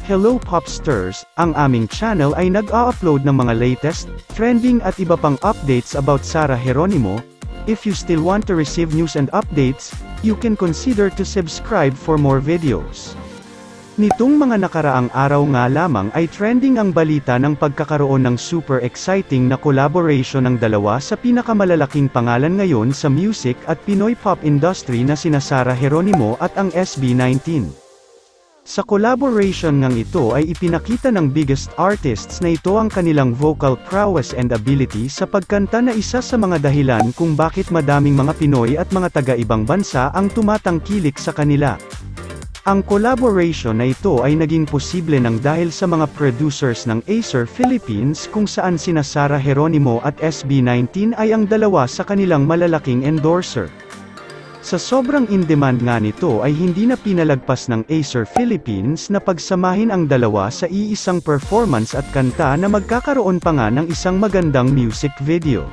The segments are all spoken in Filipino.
Hello Popsters, ang aming channel ay nag-a-upload ng mga latest, trending at iba pang updates about Sarah Geronimo. If you still want to receive news and updates, you can consider to subscribe for more videos. Nitong mga nakaraang araw nga lamang ay trending ang balita ng pagkakaroon ng super exciting na collaboration ng dalawa sa pinakamalalaking pangalan ngayon sa music at Pinoy pop industry na sina Sarah Geronimo at ang SB19. Sa collaboration ngang ito ay ipinakita ng biggest artists na ito ang kanilang vocal prowess and ability sa pagkanta na isa sa mga dahilan kung bakit madaming mga Pinoy at mga taga-ibang bansa ang tumatangkilik sa kanila. Ang collaboration na ito ay naging posible ng dahil sa mga producers ng Acer Philippines kung saan sina Sarah Geronimo at SB19 ay ang dalawa sa kanilang malalaking endorser. Sa sobrang in-demand nga nito ay hindi na pinalagpas ng Acer Philippines na pagsamahin ang dalawa sa iisang performance at kanta na magkakaroon pa nga ng isang magandang music video.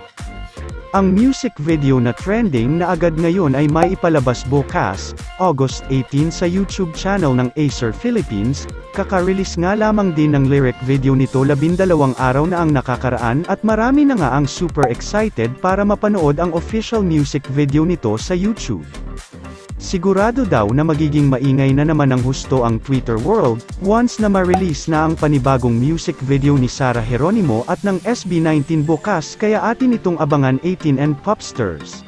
Ang music video na trending na agad ngayon ay maipalabas bukas, August 18 sa YouTube channel ng Acer Philippines. Kaka-release nga lamang din ng lyric video nito 12 araw na ang nakakaraan at marami na nga ang super excited para mapanood ang official music video nito sa YouTube. Sigurado daw na magiging maingay na naman ang husto ang Twitter world, once na ma-release na ang panibagong music video ni Sarah Geronimo at ng SB19 bukas kaya atin itong abangan 18 and Popsters.